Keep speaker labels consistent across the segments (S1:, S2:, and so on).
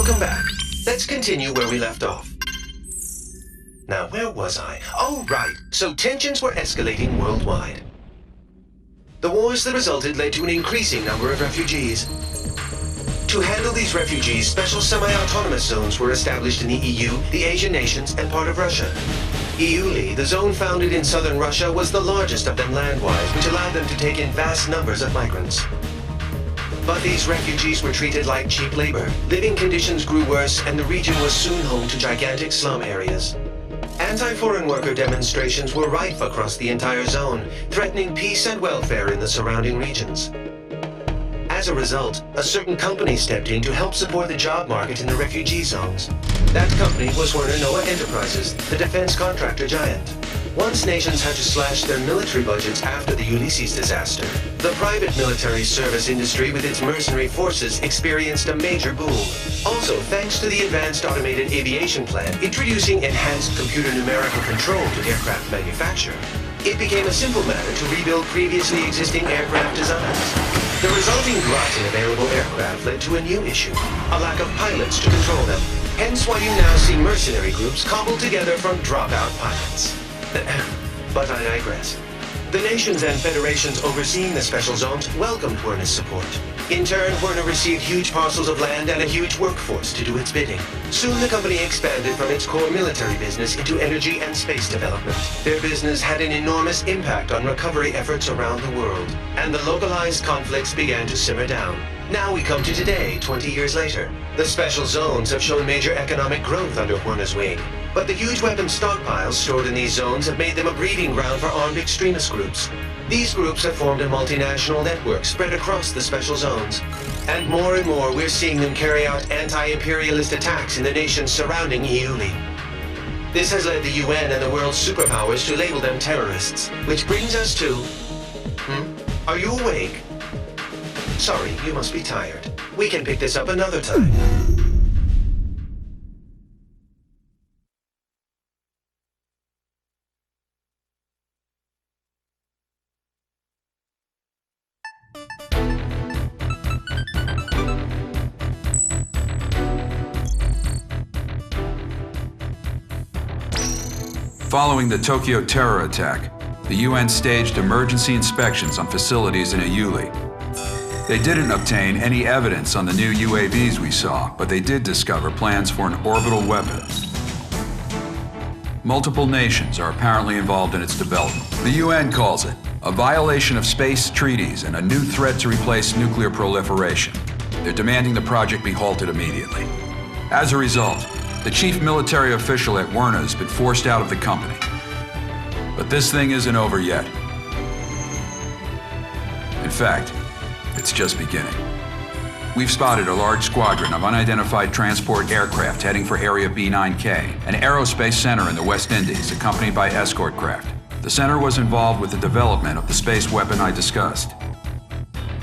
S1: Welcome back. Let's continue where we left off. Now, where was I? Oh, right. So tensions were escalating worldwide. The wars that resulted led to an increasing number of refugees. To handle these refugees, special semi-autonomous zones were established in the EU, the Asian nations, and part of Russia. EULI, the zone founded in southern Russia, was the largest of them land-wise, which allowed them to take in vast numbers of migrants. But these refugees were treated like cheap labor. Living conditions grew worse, and the region was soon home to gigantic slum areas. Anti-foreign worker demonstrations were rife across the entire zone, threatening peace and welfare in the surrounding regions. As a result, a certain company stepped in to help support the job market in the refugee zones. That company was Werner Noah Enterprises, the defense contractor giant. Once nations had to slash their military budgets after the Ulysses disaster, the private military service industry with its mercenary forces experienced a major boom. Also, thanks to the Advanced Automated Aviation Plan introducing enhanced computer numerical control to aircraft manufacture, it became a simple matter to rebuild previously existing aircraft designs. The resulting glut in available aircraft led to a new issue, a lack of pilots to control them. Hence why you now see mercenary groups cobbled together from dropout pilots. But I digress. The nations and federations overseeing the special zones welcomed Werner's support. In turn, Werner received huge parcels of land and a huge workforce to do its bidding. Soon the company expanded from its core military business into energy and space development. Their business had an enormous impact on recovery efforts around the world, and the localized conflicts began to simmer down. Now we come to today, 20 years later. The special zones have shown major economic growth under Werner's wing. But the huge weapons stockpiles stored in these zones have made them a breeding ground for armed extremist groups. These groups have formed a multinational network spread across the special zones. And more we're seeing them carry out anti-imperialist attacks in the nations surrounding EULI. This has led the UN and the world's superpowers to label them terrorists. Which brings us to... Are you awake? Sorry, you must be tired. We can pick this up another time.
S2: Following the Tokyo terror attack, the UN staged emergency inspections on facilities in EULI. They didn't obtain any evidence on the new UAVs we saw, but they did discover plans for an orbital weapon. Multiple nations are apparently involved in its development. The UN calls it a violation of space treaties and a new threat to replace nuclear proliferation. They're demanding the project be halted immediately. As a result, the chief military official at Werner has been forced out of the company. But this thing isn't over yet. In fact, it's just beginning. We've spotted a large squadron of unidentified transport aircraft heading for Area B9K, an Aerospace Center in the West Indies, accompanied by escort craft. The center was involved with the development of the space weapon I discussed.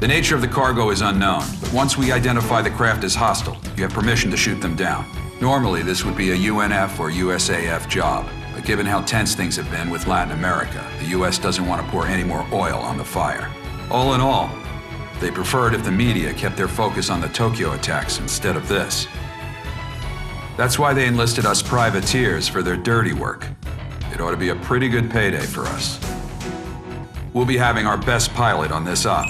S2: The nature of the cargo is unknown, but once we identify the craft as hostile, you have permission to shoot them down. Normally, this would be a UNF or USAF job, but given how tense things have been with Latin America, the US doesn't want to pour any more oil on the fire. All in all, they preferred if the media kept their focus on the Tokyo attacks instead of this. That's why they enlisted us privateers for their dirty work. It ought to be a pretty good payday for us. We'll be having our best pilot on this op.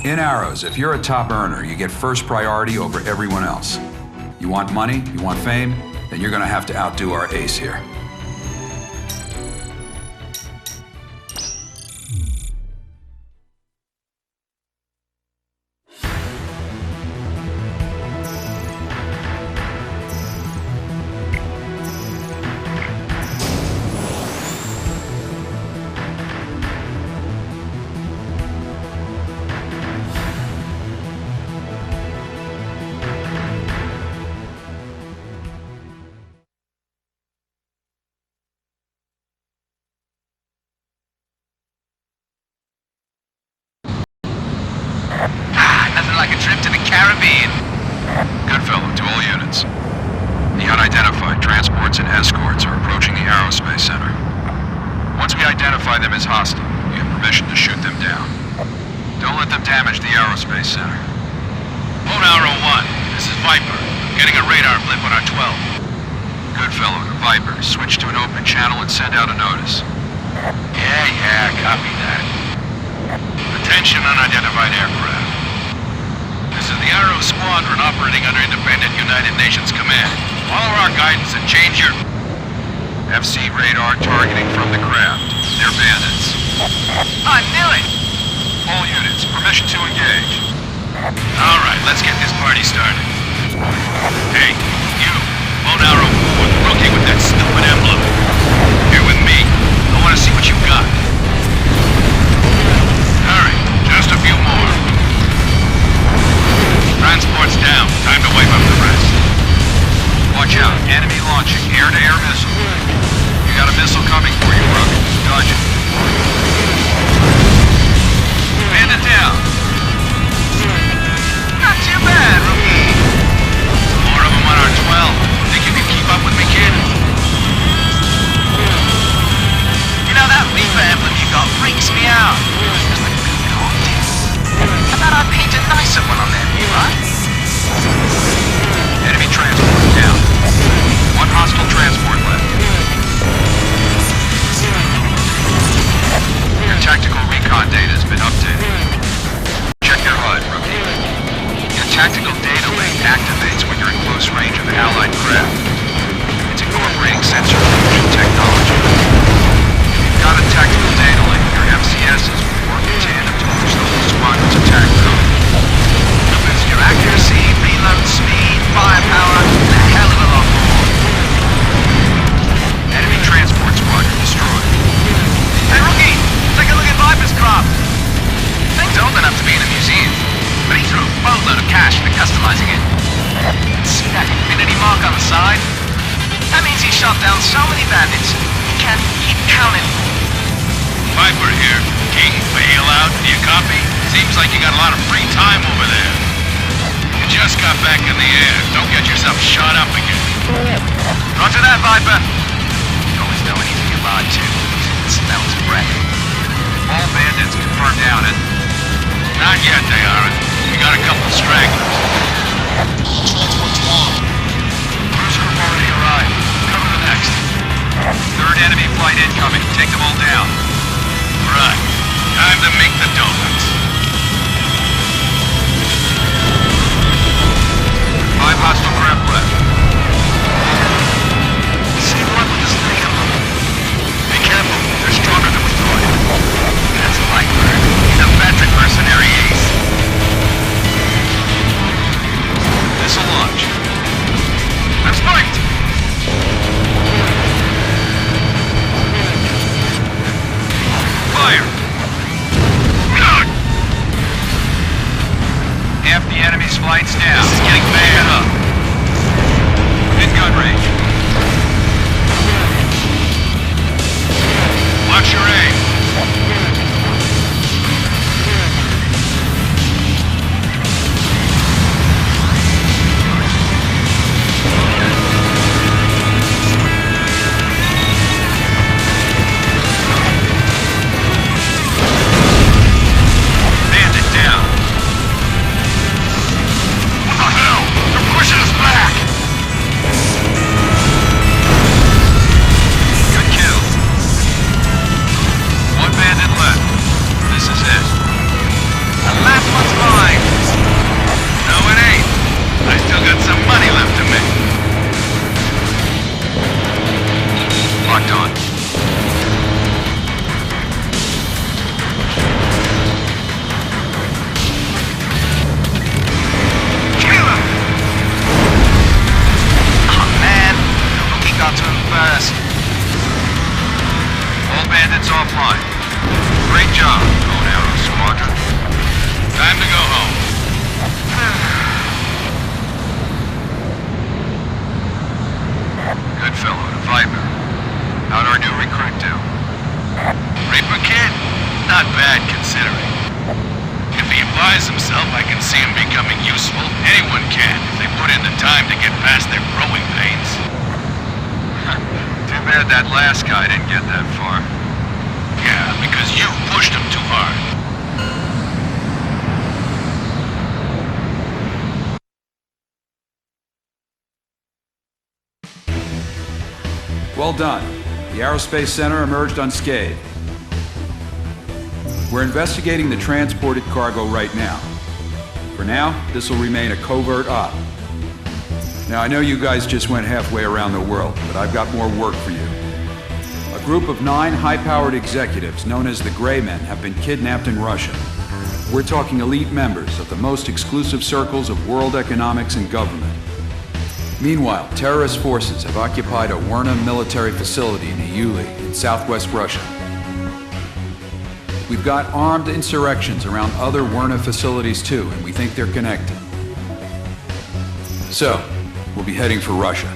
S2: In Arrows, if you're a top earner, you get first priority over everyone else. You want money, you want fame, then you're gonna have to outdo our ace here.
S3: Like a trip to the Caribbean.
S2: Good fellow to all units. The unidentified transports and escorts are approaching the Aerospace Center. Once we identify them as hostile, you have permission to shoot them down. Don't let them damage the Aerospace Center.
S3: Phone Arrow 1, this is
S4: Viper. Getting a radar blip on our 12.
S2: Goodfellow to Viper. Switch to an open channel and send out a notice.
S4: Yeah, copy that. Attention unidentified aircraft. This is the Aero Squadron operating under independent United Nations command. Follow our guidance and change your...
S2: FC radar targeting from the craft. They're bandits.
S4: I knew it!
S2: All units, permission to engage.
S4: All right, let's get this party started. Hey, you, Lone Arrow, rookie with that stupid emblem. Here with me. I want to see what you got. Hurry, just a few more. Transport's down. Time to wipe up the rest.
S2: Watch out, enemy launching air-to-air missile. You got a missile coming for you, Brooke. Dodge it. Bandit down.
S4: Not too bad, rookie. More of them on our 12. Think you can keep up with me, kid? You know, that Reaper emblem you got freaks me out. It's like good content. I thought I painted a nicer one on there, right?
S2: Enemy transport down. One hostile transport left. Your tactical recon data has been updated. Check your HUD, rookie. Your tactical data link activates when you're in close range of Allied craft. It's incorporating sensor fusion technology. If you've got a tactical data link, your FCSs will work in tandem to push the whole squadron's attack zone.
S4: Boost your accuracy, reload speed, firepower, and a hell of a lot more.
S2: Enemy transport squadron destroyed.
S4: Hey, rookie! Take a look at Viper's craft. Thing's old enough to be in a museum, but he threw a boatload of cash into customizing it. See that infinity mark on the side? That means he shot down so many bandits, he can't keep counting. Viper here. King, bail out. Do you copy? Seems like you got a lot of free time over there. You just got back in the air. Don't get yourself shot up again. Roger that, Viper. You always know anything you lied to. It smells breath.
S2: All bandits confirmed down it.
S4: Not yet, they aren't. We got a couple stragglers. Cruiser already arrived. Cover the next.
S2: Third enemy flight incoming. Take them all down.
S4: Right. Time to make the donuts.
S2: 5 hostile craft left.
S4: Same luck with this thing. Be careful. They're stronger than we thought. That's Blackbird. He's a veteran mercenary ace.
S2: Missile launch.
S4: I'm spiked!
S2: Fire! Half the enemy's flight's down.
S4: This is getting bad.
S2: up. In gun range.
S4: Watch your aim.
S2: Bandit down.
S4: What the hell? They're pushing us back!
S2: Good kill. One bandit left. This is it.
S4: The last one's mine. No, it ain't. I still got some money left to make.
S2: Locked on.
S4: Kill him! Oh, man. The rookie got to him first.
S2: All bandits offline. Great job, Lone Arrow Squadron.
S4: Time to go home.
S2: Goodfellow to Viper. How'd our new recruit do?
S4: Reaper kid? Not bad, considering. If he applies himself, I can see him becoming useful. Anyone can, if they put in the time to get past their growing pains.
S2: Too bad that last guy didn't get that far.
S4: Yeah, because you pushed him too hard.
S2: Well done. The Aerospace Center emerged unscathed. We're investigating the transported cargo right now. For now, this will remain a covert op. Now, I know you guys just went halfway around the world, but I've got more work for you. A group of 9 high-powered executives known as the Gray Men have been kidnapped in Russia. We're talking elite members of the most exclusive circles of world economics and government. Meanwhile, terrorist forces have occupied a Werna military facility in Iuli in southwest Russia. We've got armed insurrections around other Werna facilities too, and we think they're connected. So, we'll be heading for Russia.